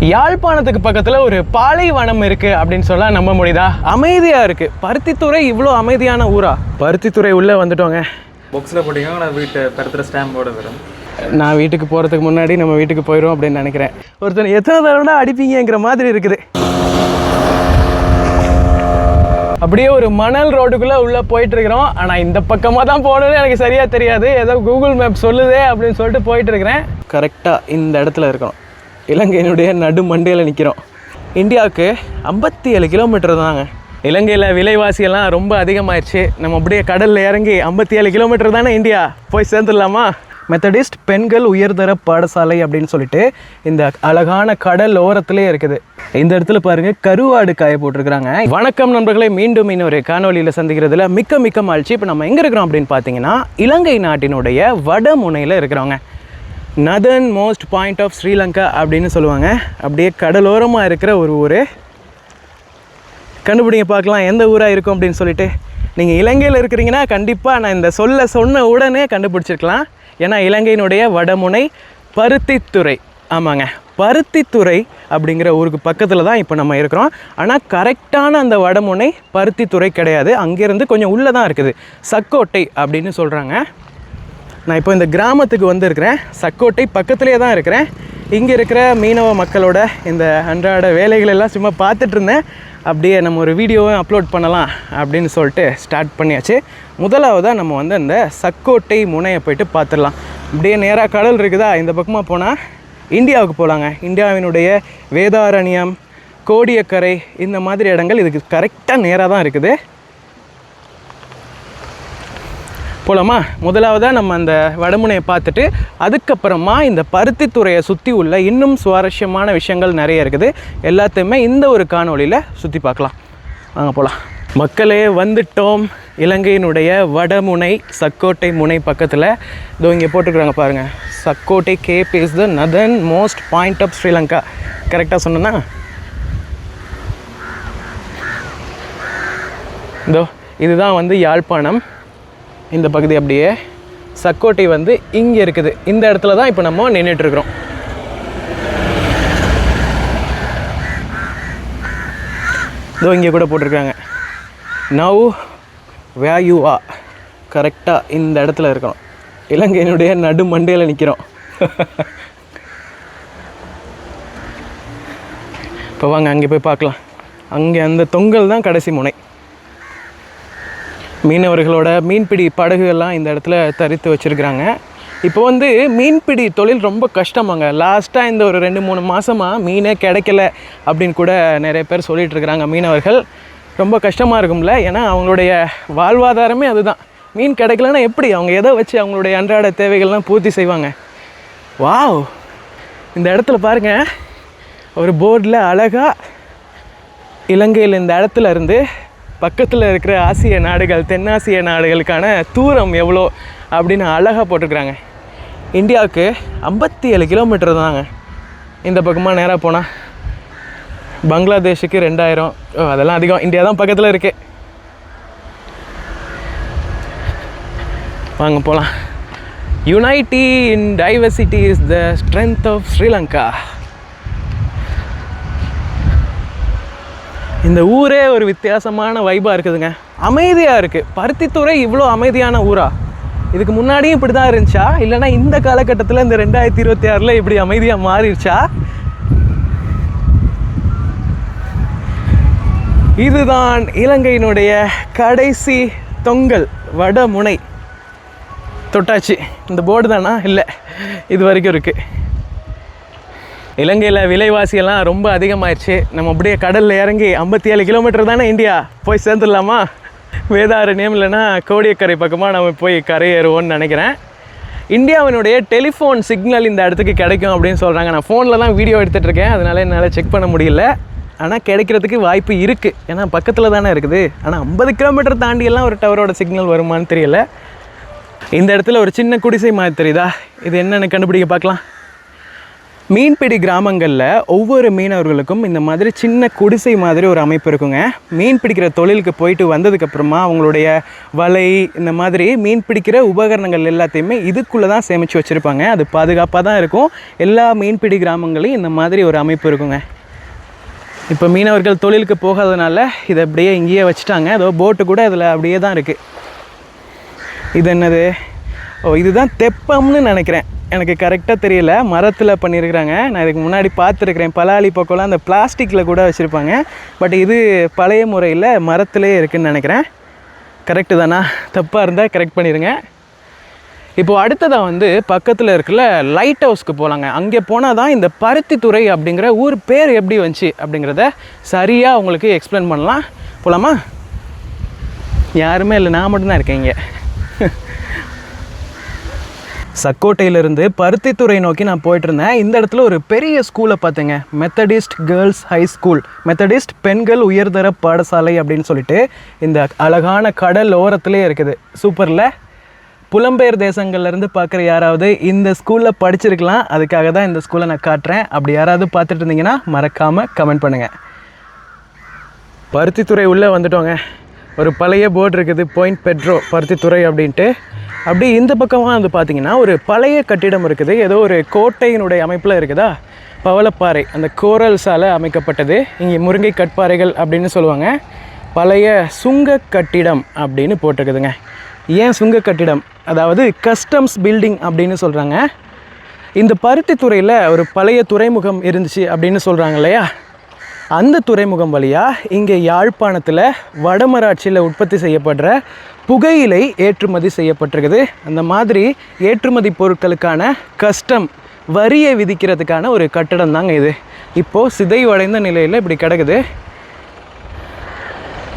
யாழ்ப்பாணத்துக்கு பக்கத்தில் ஒரு பாலைவனம் இருக்குது அப்படின்னு சொல்ல நம்ப முடியுதா? அமைதியாக இருக்குது. பருத்தித்துறை இவ்வளோ அமைதியான ஊரா? பருத்தித்துறை உள்ளே வந்துட்டோங்க. பாக்ஸில் போட்டிங்கன்னா நான் வீட்டை பருத்துற ஸ்டாம்போட வரும். நான் வீட்டுக்கு போகிறதுக்கு முன்னாடி நம்ம வீட்டுக்கு போயிடும் அப்படின்னு நினைக்கிறேன். ஒருத்தர் எத்தனை தடவை அடிப்பீங்கிற மாதிரி இருக்குது. அப்படியே ஒரு மணல் ரோடுக்குள்ளே உள்ளே போயிட்டுருக்கிறோம். ஆனால் இந்த பக்கமாக தான் போகணுன்னு எனக்கு சரியாக தெரியாது. ஏதோ கூகுள் மேப் சொல்லுதே அப்படின்னு சொல்லிட்டு போயிட்டுருக்கிறேன். கரெக்டாக இந்த இடத்துல இருக்கணும். இலங்கையினுடைய நடு மண்டையில் நிற்கிறோம். இந்தியாவுக்கு 57 கிலோமீட்டர் தாங்க. இலங்கையில் விலைவாசியெல்லாம் ரொம்ப அதிகமாகிடுச்சு. நம்ம அப்படியே கடலில் இறங்கி 57 கிலோமீட்டர் தானே இந்தியா போய் சேர்ந்துடலாமா? மெத்தடிஸ்ட் பெண்கள் உயர்தர பாடசாலை அப்படின்னு சொல்லிட்டு இந்த அழகான கடல் ஓரத்துலேயே இருக்குது. இந்த இடத்துல பாருங்கள் கருவாடு காய போட்டிருக்கிறாங்க. வணக்கம் நண்பர்களை, மீண்டும் இன்னொரு காணொலியில் சந்திக்கிறதுல மிக்க மிக்க மகிழ்ச்சி. இப்போ நம்ம எங்கே இருக்கிறோம் அப்படின்னு பார்த்தீங்கன்னா இலங்கை நாட்டினுடைய வடமுனையில் இருக்கிறோங்க. Northern most point of Sri Lanka அப்படின்னு சொல்லுவாங்க. அப்படியே கடலோரமாக இருக்கிற ஒரு ஊர். கண்டுபிடிங்க பார்க்கலாம் எந்த ஊராக இருக்கும் அப்படின்னு சொல்லிட்டு. நீங்கள் இலங்கையில் இருக்கிறீங்கன்னா கண்டிப்பாக நான் இந்த சொன்ன உடனே கண்டுபிடிச்சிருக்கலாம். ஏன்னா இலங்கையினுடைய வடமுனை பருத்தித்துறை. ஆமாங்க, பருத்தித்துறை அப்படிங்கிற ஊருக்கு பக்கத்தில் தான் இப்போ நம்ம இருக்கிறோம். ஆனால் கரெக்டான அந்த வடமுனை பருத்தித்துறை கிடையாது. அங்கேருந்து கொஞ்சம் உள்ளே தான் இருக்குது. சக்கோட்டை அப்படின்னு சொல்கிறாங்க. நான் இப்போ இந்த கிராமத்துக்கு வந்திருக்கிறேன். சக்கோட்டை பக்கத்துலேயே தான் இருக்கிறேன். இங்கே இருக்கிற மீனவ மக்களோட இந்த அன்றாட வேலைகள் எல்லாம் சும்மா பார்த்துட்டு இருந்தேன். அப்படியே நம்ம ஒரு வீடியோவும் அப்லோட் பண்ணலாம் அப்படின்னு சொல்லிட்டு ஸ்டார்ட் பண்ணியாச்சு. முதலாவதாக நம்ம வந்து அந்த சக்கோட்டை முனையை போய்ட்டு பார்த்துடலாம். அப்படியே நேராக கடல் இருக்குதா, இந்த பக்கமாக போனால் இந்தியாவுக்கு போகலாங்க. இந்தியாவினுடைய வேதாரண்யம், கோடியக்கரை, இந்த மாதிரி இடங்கள் இதுக்கு கரெக்டாக நேராக தான் இருக்குது. போலாமா? முதலாவதாக நம்ம அந்த வடமுனையை பார்த்துட்டு அதுக்கப்புறமா இந்த பருத்தித்துறையை சுற்றி உள்ள இன்னும் சுவாரஸ்யமான விஷயங்கள் நிறைய இருக்குது. எல்லாத்தையுமே இந்த ஒரு காணொலியில் சுற்றி பார்க்கலாம். வாங்க போகலாம். மக்களே, வந்துட்டோம். இலங்கையினுடைய வடமுனை சக்கோட்டை முனை பக்கத்தில் இதோ இங்கே போட்டுருக்குறாங்க பாருங்கள். Sakkottai cape is the northern most point of Sri Lanka. கரெக்டாக சொன்னேன்னா? இதோ இதுதான் வந்து யாழ்ப்பாணம். இந்த பகுதி அப்படியே சக்கோட்டை வந்து இங்கே இருக்குது. இந்த இடத்துல தான் இப்போ நம்ம நின்றுட்டுருக்குறோம். இதோ இங்கே கூட போட்டிருக்காங்க நவ் வேர் யூ ஆர். கரெக்டாக இந்த இடத்துல இருக்கிறோம். இலங்கையினுடைய நடு மண்டையில் நிற்கிறோம். இப்போ வாங்க அங்கே போய் பார்க்கலாம். அங்கே அந்த தொங்கல் தான் கடைசி முனை. மீனவர்களோட மீன்பிடி படகுகள்லாம் இந்த இடத்துல தரித்து வச்சுருக்கிறாங்க. இப்போ வந்து மீன்பிடி தொழில் ரொம்ப கஷ்டமாங்க. லாஸ்ட்டாக இந்த ஒரு 2-3 மாதமாக மீனே கிடைக்கல அப்படின்னு கூட நிறைய பேர் சொல்லிகிட்ருக்குறாங்க. மீனவர்கள் ரொம்ப கஷ்டமாக இருக்கும்ல. ஏன்னா அவங்களுடைய வாழ்வாதாரமே அதுதான். மீன் கிடைக்கலன்னா எப்படி அவங்க எதை வச்சு அவங்களுடைய அன்றாட தேவைகள்லாம் பூர்த்தி செய்வாங்க? வாவ், இந்த இடத்துல பாருங்கள், ஒரு போர்டில் அழகாக இலங்கையில் இந்த இடத்துல இருந்து பக்கத்தில் இருக்கிற ஆசிய நாடுகள், தென்னாசிய நாடுகளுக்கான தூரம் எவ்வளோ அப்படின்னு அழகாக போட்டிருக்கிறாங்க. இந்தியாவுக்கு 57 கிலோமீட்டர் தாங்க. இந்த பக்கமாக நேராக போனால் பங்களாதேஷுக்கு 2000. அதெல்லாம் அதிகம். இந்தியா தான் பக்கத்தில் இருக்கு. வாங்க போகலாம். Unity in diversity is the strength of Sri Lanka. இந்த ஊரே ஒரு வித்தியாசமான வைப்பாக இருக்குதுங்க. அமைதியாக இருக்குது. பருத்தித்துறை இவ்வளோ அமைதியான ஊரா? இதுக்கு முன்னாடியும் இப்படி தான் இருந்துச்சா, இல்லைனா இந்த காலகட்டத்தில் இந்த 2026 இப்படி அமைதியாக மாறிடுச்சா? இதுதான் இலங்கையினுடைய கடைசி தொங்கல் வடமுனை. தொட்டாச்சு. இந்த போர்டு தானா? இல்லை, இது வரைக்கும் இருக்குது. இலங்கையில் விலைவாசியெல்லாம் ரொம்ப அதிகமாகிடுச்சு. நம்ம அப்படியே கடலில் இறங்கி 57 கிலோமீட்டர் தானே இந்தியா போய் சேர்ந்துடலாமா? வேதாரண்யம் இல்லைன்னா கோடியக்கரை பக்கமாக நம்ம போய் கரையேறுவோன்னு நினைக்கிறேன். இந்தியாவினுடைய டெலிஃபோன் சிக்னல் இந்த இடத்துக்கு கிடைக்கும் அப்படின்னு சொல்கிறாங்க. நான் ஃபோனில் தான் வீடியோ எடுத்துகிட்ருக்கேன், அதனால் என்னால் செக் பண்ண முடியல. ஆனால் கிடைக்கிறதுக்கு வாய்ப்பு இருக்குது. ஏன்னா பக்கத்தில் தானே இருக்குது. ஆனால் 50 கிலோமீட்டர் தாண்டியெல்லாம் ஒரு டவரோட சிக்னல் வருமானு தெரியல. இந்த இடத்துல ஒரு சின்ன குடிசை மாதிரி தெரியுதா? இது என்னென்னு கண்டுபிடிக்க பார்க்கலாம். மீன்பிடி கிராமங்களில் ஒவ்வொரு மீனவர்களுக்கும் இந்த மாதிரி சின்ன குடிசை மாதிரி ஒரு அமைப்பு இருக்குங்க. மீன் பிடிக்கிற தொழிலுக்கு போயிட்டு வந்ததுக்கப்புறமா அவங்களுடைய வலை இந்த மாதிரி மீன் பிடிக்கிற உபகரணங்கள் எல்லாத்தையுமே இதுக்குள்ளே தான் சேமித்து வச்சுருப்பாங்க. அது பாதுகாப்பாக தான் இருக்கும். எல்லா மீன்பிடி கிராமங்களையும் இந்த மாதிரி ஒரு அமைப்பு இருக்குங்க. இப்போ மீனவர்கள் தொழிலுக்கு போகாதனால இதை அப்படியே இங்கேயே வச்சுட்டாங்க. அதோ போட்டு கூட அதில் அப்படியே தான் இருக்குது. இது என்னது? இதுதான் தெப்பம்னு நினைக்கிறேன், எனக்கு கரெக்டாக தெரியல. மரத்தில் பண்ணியிருக்கிறாங்க. நான் இதுக்கு முன்னாடி பார்த்துருக்குறேன். பலாளி பக்கம்லாம் அந்த பிளாஸ்டிக்கில் கூட வச்சுருப்பாங்க. பட் இது பழைய முறையில் மரத்துலேயே இருக்குதுன்னு நினைக்கிறேன். கரெக்டு தானா? தப்பாக இருந்தால் கரெக்ட் பண்ணிடுங்க. இப்போது அடுத்ததாக பக்கத்தில் இருக்கிற லைட் ஹவுஸ்க்கு போகலாங்க. அங்கே போனால் தான் இந்த பருத்தித்துறை அப்படிங்கிற ஊர் பேர் எப்படி வந்துச்சு அப்படிங்கிறத சரியாக உங்களுக்கு எக்ஸ்பிளைன் பண்ணலாம். போகலாமா? யாருமே இல்லை, நான் மட்டும்தான் இருக்கேன் இங்கே. சக்கோட்டையிலேருந்து பருத்தித்துறை நோக்கி நான் போயிட்டுருந்தேன். இந்த இடத்துல ஒரு பெரிய ஸ்கூலை பார்த்தேங்க. Methodist girls high school, Methodist பெண்கள் உயர்தர பாடசாலை அப்படின்னு சொல்லிட்டு இந்த அழகான கடல் ஓரத்துலேயே இருக்குது. சூப்பரில். புலம்பெயர் தேசங்கள்லேருந்து பார்க்குற யாராவது இந்த ஸ்கூலில் படிச்சிருக்கலாம். அதுக்காக தான் இந்த ஸ்கூலை நான் காட்டுறேன். அப்படி யாராவது பார்த்துட்டு இருந்தீங்கன்னா மறக்காமல் கமெண்ட் பண்ணுங்கள். பருத்தித்துறை உள்ளே வந்துட்டோங்க. ஒரு பழைய போர்டு இருக்குது, பாயிண்ட் பெட்ரோ பருத்தித்துறை அப்படின்ட்டு. அப்படி இந்த பக்கமாக பார்த்தீங்கன்னா ஒரு பழைய கட்டிடம் இருக்குது. ஏதோ ஒரு கோட்டையினுடைய அமைப்பில் இருக்குதா. பவளப்பாறை, அந்த கோரல்ஸால் அமைக்கப்பட்டது. இங்கே முருங்கை கட்பாறைகள் அப்படின்னு சொல்லுவாங்க. பழைய சுங்க கட்டிடம் அப்படின்னு போட்டிருக்குதுங்க. ஏன் சுங்க கட்டிடம்? அதாவது கஸ்டம்ஸ் பில்டிங் அப்படின்னு சொல்கிறாங்க. இந்த பருத்தித்துறையில் ஒரு பழைய துறைமுகம் இருந்துச்சு அப்படின்னு சொல்கிறாங்க இல்லையா. அந்த துறைமுகம் வழியாக இங்கே யாழ்ப்பாணத்தில் வடமராட்சியில் உற்பத்தி செய்யப்படுற புகையிலை ஏற்றுமதி செய்யப்பட்டிருக்குது. அந்த மாதிரி ஏற்றுமதி பொருட்களுக்கான கஸ்டம் வரியை விதிக்கிறதுக்கான ஒரு கட்டடம் தாங்க இது. இப்போது சிதைவடைந்த நிலையில் இப்படி கிடக்குது.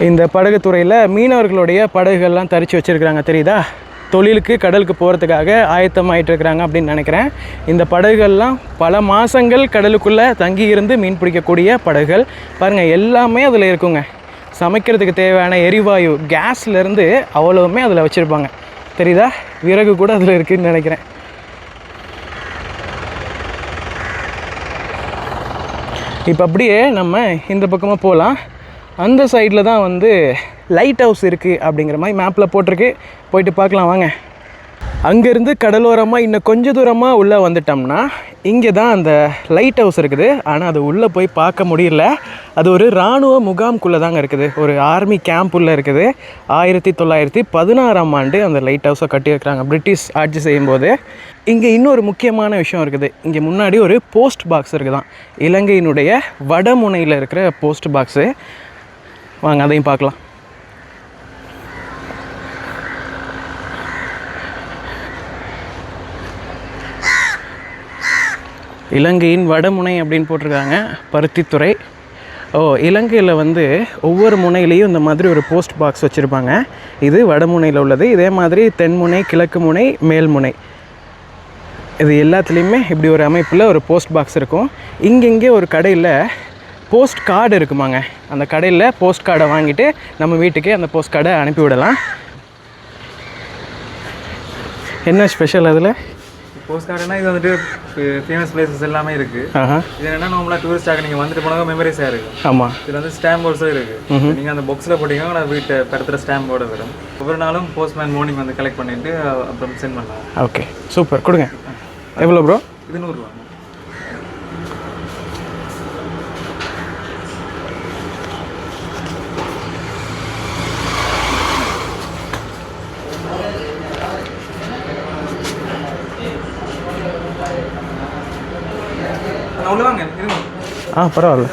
இந்த படகுத்துறையில் மீனவர்களுடைய படகுகள்லாம் தரித்து வச்சுருக்கிறாங்க, தெரியுதா? தொழிலுக்கு கடலுக்கு போகிறதுக்காக ஆயத்தமாகிட்டு இருக்கிறாங்க அப்படின்னு நினைக்கிறேன். இந்த படகுகள்லாம் பல மாதங்கள் கடலுக்குள்ளே தங்கி இருந்து மீன் பிடிக்கக்கூடிய படகுகள் பாருங்கள். எல்லாமே அதில் இருக்குங்க. சமைக்கிறதுக்கு தேவையான எரிவாயு கேஸ்லேருந்து அவ்வளவுமே அதில் வச்சுருப்பாங்க, தெரியுதா? விறகு கூட அதில் இருக்குதுன்னு நினைக்கிறேன். இப்போ அப்படியே நம்ம இந்த பக்கமாக போகலாம். அந்த சைடில் தான் லைட் ஹவுஸ் இருக்குது அப்படிங்கிற மாதிரி மேப்பில் போட்டிருக்கு. போயிட்டு பார்க்கலாம் வாங்க. அங்கேருந்து கடலோரமாக இன்னும் கொஞ்சம் தூரமாக உள்ளே வந்துட்டோம்னா இங்கே தான் அந்த லைட் ஹவுஸ் இருக்குது. ஆனால் அது உள்ளே போய் பார்க்க முடியல. அது ஒரு இராணுவ முகாம்குள்ளே தாங்க இருக்குது. ஒரு ஆர்மி கேம்ப் உள்ளே இருக்குது. 1916ஆம் ஆண்டு அந்த லைட் ஹவுஸை கட்டியிருக்கிறாங்க பிரிட்டிஷ் ஆட்சி செய்யும்போது. இங்கே இன்னொரு முக்கியமான விஷயம் இருக்குது. இங்கே முன்னாடி ஒரு போஸ்ட் பாக்ஸ் இருக்குதான். இலங்கையினுடைய வடமுனையில் இருக்கிற போஸ்ட் பாக்ஸு. வாங்க அதையும் பார்க்கலாம். இலங்கையின் வடமுனை அப்படின்னு போட்டிருக்காங்க, பருத்தித்துறை. இலங்கையில் ஒவ்வொரு முனையிலையும் இந்த மாதிரி ஒரு போஸ்ட் பாக்ஸ் வச்சுருப்பாங்க. இது வடமுனையில் உள்ளது. இதே மாதிரி தென்முனை, கிழக்கு முனை, மேல்முனை, இது எல்லாத்துலேயுமே இப்படி ஒரு அமைப்பில் ஒரு போஸ்ட் பாக்ஸ் இருக்கும். இங்கெங்கே ஒரு கடையில் போஸ்ட் கார்டு இருக்குமாங்க. அந்த கடையில் போஸ்ட் கார்டை வாங்கிட்டு நம்ம வீட்டுக்கே அந்த போஸ்ட் கார்டை அனுப்பிவிடலாம். என்ன ஸ்பெஷல் அதில்? போஸ்ட் கார்டுனா இது ஃபேமஸ் பிளேசஸ் எல்லாமே இருக்குது. இது என்னென்னா நார்மலாக டூரிஸ்டாக நீங்கள் வந்துட்டு போனாங்க மெமரிஸாக இருக்குது. ஆமாம். இதில் ஸ்டாம்ப் போர்ட்ஸும் இருக்குது. நீங்கள் அந்த பாக்ஸில் போட்டிங்கன்னா நான் வீட்டை படத்தில் ஸ்டாம்போட வரும். ஒவ்வொரு நாளும் போஸ்ட்மேன் மார்னிங் கலெக்ட் பண்ணிவிட்டு அப்புறம் சென்ட் பண்ணலாம். Okay, super. கொடுங்க. எவ்வளோ ப்ரோ? இது 100 ரூபா. பரவாயில்ல.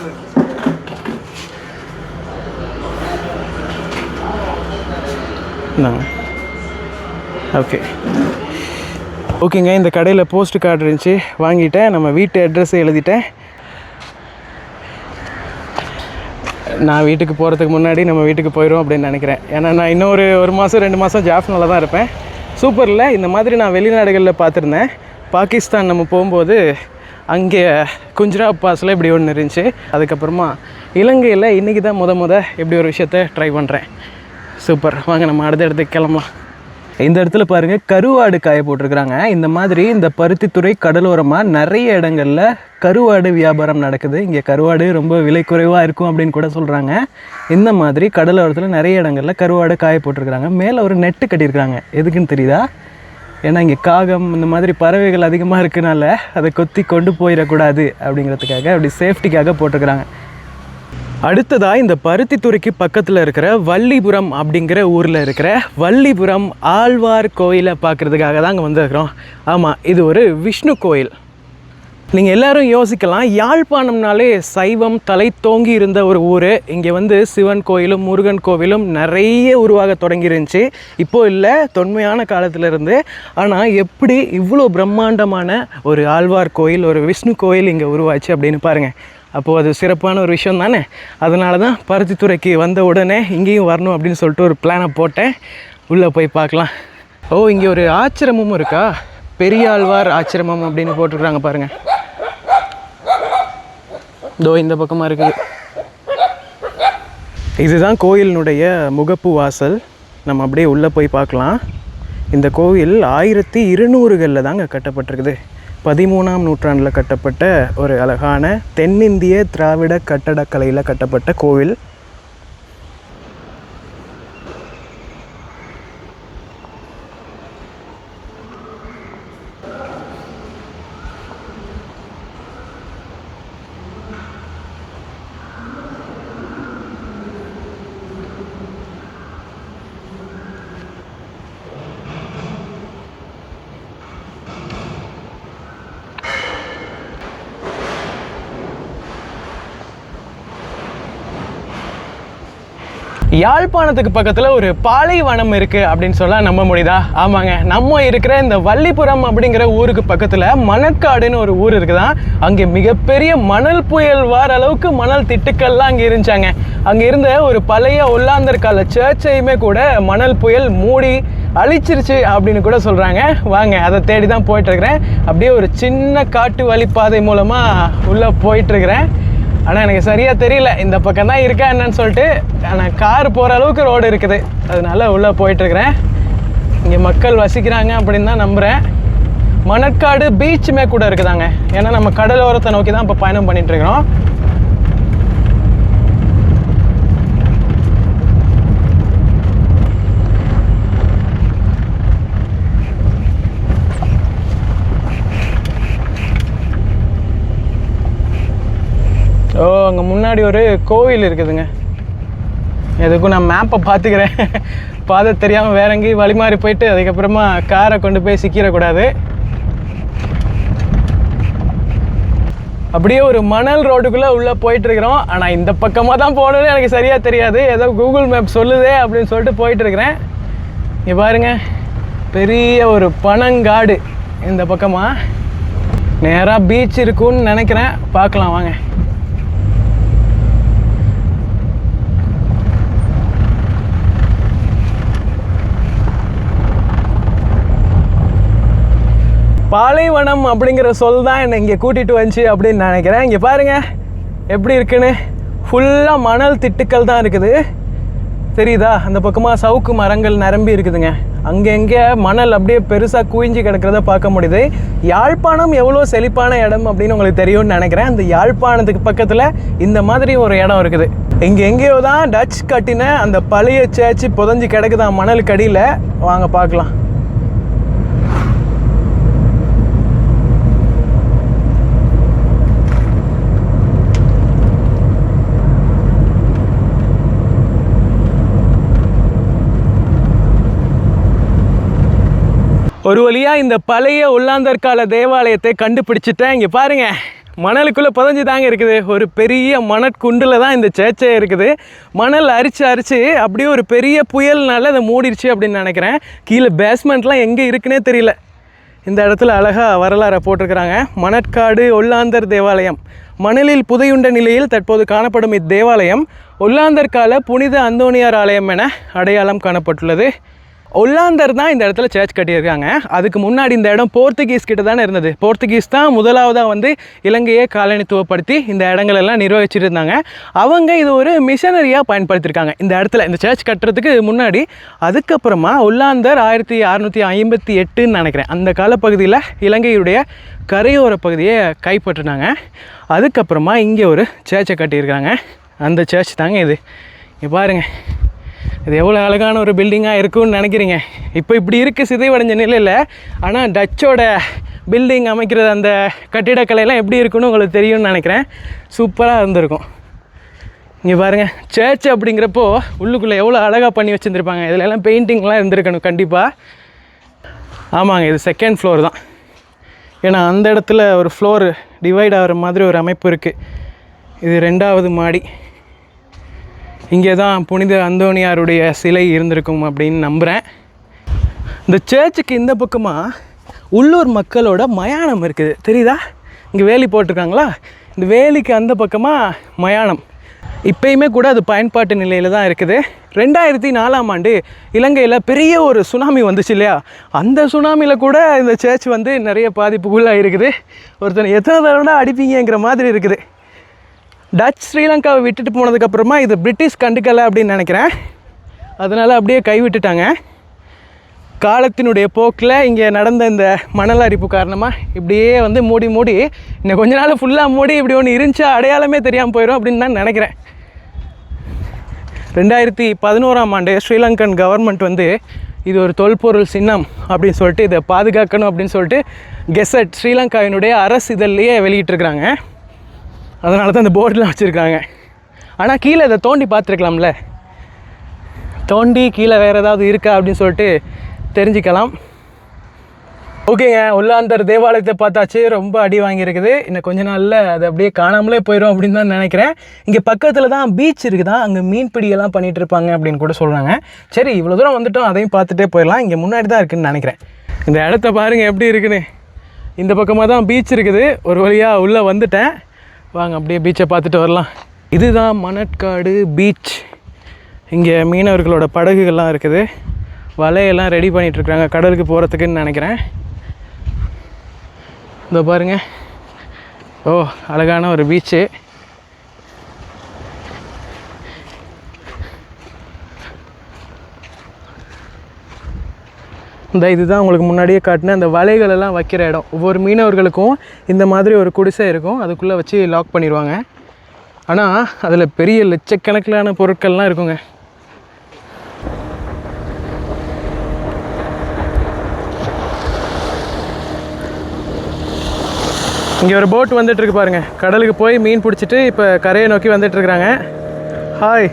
ஓகே ஓகேங்க. இந்த கடையில் போஸ்ட் கார்டு இருந்துச்சு, வாங்கிட்டேன். நம்ம வீட்டு அட்ரஸை எழுதிட்டேன். நான் வீட்டுக்கு போகிறதுக்கு முன்னாடி நம்ம வீட்டுக்கு போயிடும் அப்படின்னு நினைக்கிறேன். ஏன்னா நான் இன்னும் ஒரு மாதம் 2 மாதம் ஜாஃப்னால தான் இருப்பேன். சூப்பரில். இந்த மாதிரி நான் வெளிநாடுகளில் பார்த்துருந்தேன். பாகிஸ்தான் நம்ம போகும்போது அங்கே குஞ்சுரா பாஸில் இப்படி ஒன்று இருந்துச்சு. அதுக்கப்புறமா இலங்கையில் இன்றைக்கி தான் முத இப்படி ஒரு விஷயத்த ட்ரை பண்ணுறேன். சூப்பர். வாங்க நம்ம அடுத்த இடத்துக்கு கிளம்பலாம். இந்த இடத்துல பாருங்கள் கருவாடு காய போட்டிருக்கிறாங்க. இந்த மாதிரி இந்த பருத்தித்துறை கடலோரமாக நிறைய இடங்களில் கருவாடு வியாபாரம் நடக்குது. இங்கே கருவாடு ரொம்ப விலை குறைவாக இருக்கும் அப்படின்னு கூட சொல்கிறாங்க. இந்த மாதிரி கடலோரத்தில் நிறைய இடங்களில் கருவாடு காய போட்டிருக்கிறாங்க. மேலே ஒரு நெட்டு கட்டியிருக்கிறாங்க. எதுக்குன்னு தெரியுதா? ஏன்னா இங்கே காகம் இந்த மாதிரி பறவைகள் அதிகமாக இருக்கனால அதை கொத்தி கொண்டு போயிடக்கூடாது அப்படிங்கிறதுக்காக அப்படி சேஃப்டிக்காக போட்டிருக்கிறாங்க. அடுத்ததாக இந்த பருத்தித்துறைக்கு பக்கத்தில் இருக்கிற வள்ளிபுரம் அப்படிங்கிற ஊரில் இருக்கிற வள்ளிபுரம் ஆழ்வார் கோயிலை பார்க்குறதுக்காக தான் அங்கே வந்துருக்கிறோம். ஆமாம், இது ஒரு விஷ்ணு கோயில். நீங்கள் எல்லோரும் யோசிக்கலாம், யாழ்ப்பாணம்னாலே சைவம் தலை தோங்கி இருந்த ஒரு ஊர். இங்கே வந்து சிவன் கோயிலும் முருகன் கோவிலும் நிறைய உருவாக தொடங்கிருந்துச்சு. இப்போது இல்லை, தொன்மையான காலத்திலேருந்து. ஆனால் எப்படி இவ்வளோ பிரம்மாண்டமான ஒரு ஆழ்வார் கோயில், ஒரு விஷ்ணு கோயில் இங்கே உருவாச்சு அப்படின்னு பாருங்கள். அப்போது அது சிறப்பான ஒரு விஷயம் தானே. அதனால தான் பருத்தித்துறைக்கு வந்த உடனே இங்கேயும் வரணும் அப்படின்னு சொல்லிட்டு ஒரு பிளானை போட்டேன். உள்ளே போய் பார்க்கலாம். ஓ, இங்கே ஒரு ஆச்சிரமும் இருக்கா? பெரியாழ்வார் ஆச்சிரமம் அப்படின்னு போட்டிருக்கிறாங்க பாருங்கள். இதோ இந்த பக்கமாக இருக்குது. இதுதான் கோயிலினுடைய முகப்பு வாசல். நம்ம அப்படியே உள்ளே போய் பார்க்கலாம். இந்த கோவில் 1200களில் தாங்க கட்டப்பட்டிருக்குது. 13ஆம் நூற்றாண்டில் கட்டப்பட்ட ஒரு அழகான தென்னிந்திய திராவிட கட்டடக்கலையில் கட்டப்பட்ட கோவில். யாழ்ப்பாணத்துக்கு பக்கத்தில் ஒரு பாலைவனம் இருக்குது அப்படின்னு சொல்ல நம்ப முடியுதா? ஆமாங்க, நம்ம இருக்கிற இந்த வள்ளிபுரம் அப்படிங்கிற ஊருக்கு பக்கத்தில் மணற்காடுன்னு ஒரு ஊர் இருக்குதான். அங்கே மிகப்பெரிய மணல் புயல் வர அளவுக்கு மணல் திட்டுக்கள்லாம் அங்கே இருந்துச்சாங்க. அங்கே இருந்த ஒரு பழைய ஒல்லாந்தர் கால சர்ச்சையுமே கூட மணல் புயல் மூடி அழிச்சிருச்சு அப்படின்னு கூட சொல்கிறாங்க. வாங்க, அதை தேடி தான் போயிட்டுருக்கிறேன். அப்படியே ஒரு சின்ன காட்டு வழிப்பாதை மூலமாக உள்ளே போயிட்டுருக்கிறேன். ஆனால் எனக்கு சரியாக தெரியல இந்த பக்கம் தான் இருக்கா என்னன்னு சொல்லிட்டு. ஆனால் கார் போகிற அளவுக்கு ரோடு இருக்குது, அதனால உள்ளே போயிட்டுருக்கிறேன். இங்கே மக்கள் வசிக்கிறாங்க அப்படின்னு தான் நம்புகிறேன். மணற்காடு பீச்சுமே கூட இருக்குதாங்க. ஏன்னா நம்ம கடலோரத்தை நோக்கி தான் இப்போ பயணம் பண்ணிகிட்ருக்கிறோம். ஓ, அங்கே முன்னாடி ஒரு கோவில் இருக்குதுங்க. எதுக்கும் நான் மேப்பை பார்த்துக்கிறேன். பாதை தெரியாமல் வேற எங்கேயும் வழி மாறி போயிட்டு அதுக்கப்புறமா காரை கொண்டு போய் சிக்கிடக்கூடாது. அப்படியே ஒரு மணல் ரோடுக்குள்ளே உள்ளே போயிட்டுருக்குறோம். ஆனால் இந்த பக்கமாக தான் போகணுன்னு எனக்கு சரியாக தெரியாது. ஏதோ கூகுள் மேப் சொல்லுதே அப்படின்னு சொல்லிட்டு போயிட்டுருக்கிறேன். இங்கே பாருங்கள், பெரிய ஒரு பனங்காடு. இந்த பக்கமாக நேராக பீச் இருக்குன்னு நினைக்கிறேன். பார்க்கலாம் வாங்க. பாலைவனம் அப்படிங்கிற சொல் தான் என்னை இங்கே கூட்டிகிட்டு வந்துச்சு அப்படின்னு நினைக்கிறேன். இங்கே பாருங்கள் எப்படி இருக்குன்னு. ஃபுல்லாக மணல் திட்டுக்கள் தான் இருக்குது, தெரியுதா? அந்த பக்கமாக சவுக்கு மரங்கள் நிரம்பி இருக்குதுங்க. அங்கங்கே மணல் அப்படியே பெருசாக குவிஞ்சு கிடக்கிறத பார்க்க முடியுது. யாழ்ப்பாணம் எவ்வளோ செழிப்பான இடம் அப்படின்னு உங்களுக்கு தெரியும்னு நினைக்கிறேன். அந்த யாழ்ப்பாணத்துக்கு பக்கத்தில் இந்த மாதிரி ஒரு இடம் இருக்குது. இங்கே எங்கேயோ தான் டச் கட்டின அந்த பழைய சேர்ச்சி புதஞ்சி கிடக்குதான் மணல் கடியில். வாங்க பார்க்கலாம். ஒரு வழியாக இந்த பழைய ஒல்லாந்தர் கால தேவாலயத்தை கண்டுபிடிச்சிட்டேன். இங்கே பாருங்கள், மணலுக்குள்ளே புதஞ்சி தாங்க இருக்குது. ஒரு பெரிய மணற்குண்டில் தான் இந்த சேர்ச்சே இருக்குது. மணல் அரிச்சு அப்படியே ஒரு பெரிய புயல்னால அதை மூடிடுச்சு அப்படின்னு நினைக்கிறேன். கீழே பேஸ்மெண்ட்லாம் எங்கே இருக்குன்னே தெரியல. இந்த இடத்துல அழகாக வரலாறை போட்டிருக்கிறாங்க. மணற்காடு ஒல்லாந்தர் தேவாலயம். மணலில் புதையுண்ட நிலையில் தற்போது காணப்படும் இத்தேவாலயம் ஒல்லாந்தர் கால புனித அந்தோணியார் ஆலயம் என அடையாளம் காணப்பட்டுள்ளது. ஒல்லாந்தர் தான் இந்த இடத்துல சர்ச் கட்டியிருக்காங்க. அதுக்கு முன்னாடி இந்த இடம் போர்த்துகீஸ் கிட்ட தானே இருந்தது. போர்த்துகீஸ் தான் முதலாவதாக வந்து இலங்கையை காலனித்துவப்படுத்தி இந்த இடங்களெல்லாம் நிர்வகிச்சுட்டு இருந்தாங்க. அவங்க இது ஒரு மிஷனரியாக பயன்படுத்தியிருக்காங்க இந்த இடத்துல, இந்த சர்ச் கட்டுறதுக்கு முன்னாடி. அதுக்கப்புறமா ஒல்லாந்தர் 1658ன்னு நினைக்கிறேன் அந்த காலப்பகுதியில் இலங்கையுடைய கரையோர பகுதியை கைப்பற்றினாங்க. அதுக்கப்புறமா இங்கே ஒரு சர்ச்சை கட்டியிருக்காங்க. அந்த சர்ச் தாங்க இது. இங்கே பாருங்கள், இது எவ்வளோ அழகான ஒரு பில்டிங்காக இருக்கும்னு நினைக்கிறீங்க. இப்போ இப்படி இருக்குது சிதைவடைஞ்ச நிலையில். ஆனால் டச்சோட பில்டிங் அமைக்கிறது அந்த கட்டிடக்கலையெல்லாம் எப்படி இருக்குன்னு உங்களுக்கு தெரியும்னு நினைக்கிறேன். சூப்பராக இருந்திருக்கும். இங்கே பாருங்கள், சர்ச் அப்படிங்கிறப்போ உள்ளுக்குள்ளே எவ்வளோ அழகாக பண்ணி வச்சுருந்துருப்பாங்க. இதில் எல்லாம் பெயிண்டிங்லாம் இருந்திருக்கணும் கண்டிப்பாக. ஆமாங்க, இது 2nd ஃப்ளோர் தான். ஏன்னா அந்த இடத்துல ஒரு ஃப்ளோர் டிவைட் ஆகிற மாதிரி ஒரு அமைப்பு இருக்குது. இது 2வது மாடி. இங்கே தான் புனித அந்தோனியாருடைய சிலை இருந்திருக்கும் அப்படின்னு நம்புகிறேன். இந்த சர்ச்சுக்கு இந்த பக்கமாக உள்ளூர் மக்களோட மயானம் இருக்குது, தெரியுதா? இங்கே வேலி போட்டிருக்காங்களா? இந்த வேலிக்கு அந்த பக்கமாக மயானம் இப்போயுமே கூட அது பயன்பாட்டு நிலையில் தான் இருக்குது. 2004ஆம் ஆண்டு இலங்கையில் பெரிய ஒரு சுனாமி வந்துச்சு இல்லையா? அந்த சுனாமியில் கூட இந்த சர்ச் வந்து நிறைய பாதிப்புக்குள்ளாக இருக்குது. ஒருத்தனை எத்தனை தடவை அடிப்பீங்கிற மாதிரி இருக்குது. டச் ஸ்ரீலங்காவை விட்டுட்டு போனதுக்கப்புறமா இது பிரிட்டிஷ் கண்டுக்கலை அப்படின்னு நினைக்கிறேன். அதனால் அப்படியே கைவிட்டுட்டாங்க. காலத்தினுடைய போக்கில் இங்கே நடந்த இந்த மணல் அரிப்பு காரணமாக இப்படியே வந்து மூடி இன்னும் கொஞ்ச நாள் ஃபுல்லாக மூடி இப்படி ஒன்று இருந்துச்சா அடையாளமே தெரியாமல் போயிடும் அப்படின்னு நான் நினைக்கிறேன். 2011ஆம் ஆண்டு ஸ்ரீலங்கன் கவர்மெண்ட் வந்து இது ஒரு தொல்பொருள் சின்னம் அப்படின்னு சொல்லிட்டு இதை பாதுகாக்கணும் அப்படின்னு சொல்லிட்டு கெசட் ஸ்ரீலங்காவினுடைய அரசு இதழ்லையே வெளியிட்டிருக்கிறாங்க. அதனால தான் இந்த போர்டெலாம் வச்சுருக்காங்க. ஆனால் கீழே இதை தோண்டி பார்த்துருக்கலாம்ல, தோண்டி கீழே வேறு ஏதாவது இருக்கா அப்படின்னு சொல்லிட்டு தெரிஞ்சுக்கலாம். ஓகேங்க, ஒல்லாந்தர் தேவாலயத்தை பார்த்தாச்சு. ரொம்ப அடி வாங்கியிருக்குது. இன்னும் கொஞ்ச நாளில் அது அப்படியே காணாமலே போயிடும் அப்படின்னு தான் நினைக்கிறேன். இங்கே பக்கத்தில் தான் பீச் இருக்குதான், அங்கே மீன்பிடியெல்லாம் பண்ணிகிட்டு இருப்பாங்க அப்படின்னு கூட சொல்கிறாங்க. சரி, இவ்வளோ தூரம் வந்துட்டோம், அதையும் பார்த்துட்டே போயிடலாம். இங்கே முன்னாடி தான் இருக்குதுன்னு நினைக்கிறேன். இந்த இடத்த பாருங்கள் எப்படி இருக்குன்னு. இந்த பக்கமாக தான் பீச் இருக்குது. ஒரு வழியாக உள்ளே வந்துட்டேன். வாங்க அப்படியே பீச்சை பார்த்துட்டு வரலாம். இதுதான் மணற்காடு பீச். இங்கே மீனவர்களோட படகுகள்லாம் இருக்குது. வலையெல்லாம் ரெடி பண்ணிகிட்ருக்குறாங்க கடலுக்கு போகிறதுக்குன்னு நினைக்கிறேன். இதோ பாருங்கள், ஓ அழகான ஒரு பீச்சு. இந்த இதுதான் உங்களுக்கு முன்னாடியே காட்டின அந்த வலைகளெல்லாம் வைக்கிற இடம். ஒவ்வொரு மீனவர்களுக்கும் இந்த மாதிரி ஒரு குடிசை இருக்கும், அதுக்குள்ளே வச்சு லாக் பண்ணிடுவாங்க. ஆனால் அதில் பெரிய லட்சக்கணக்கிலான பொருட்கள்லாம் இருக்குங்க. இங்கே ஒரு போட் வந்துட்டுருக்கு பாருங்கள். கடலுக்கு போய் மீன் பிடிச்சிட்டு இப்போ கரையை நோக்கி வந்துட்டுருக்குறாங்க. ஹாய்.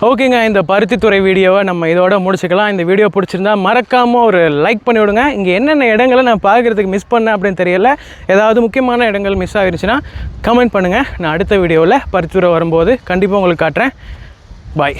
ஓகேங்க, இந்த பருத்தித்துறை வீடியோவை நம்ம இதோட முடிச்சுக்கலாம். இந்த வீடியோ பிடிச்சிருந்தா மறக்காமல் ஒரு லைக் பண்ணி விடுங்க. இங்கே என்னென்ன இடங்களை நான் பார்க்குறதுக்கு மிஸ் பண்ணேன் அப்படின்னு தெரியல. ஏதாவது முக்கியமான இடங்கள் மிஸ் ஆகிருச்சுன்னா கமெண்ட் பண்ணுங்கள். நான் அடுத்த வீடியோவில் பருத்தித்துறை வரும்போது கண்டிப்பாக உங்களுக்கு காட்டுறேன். பாய்.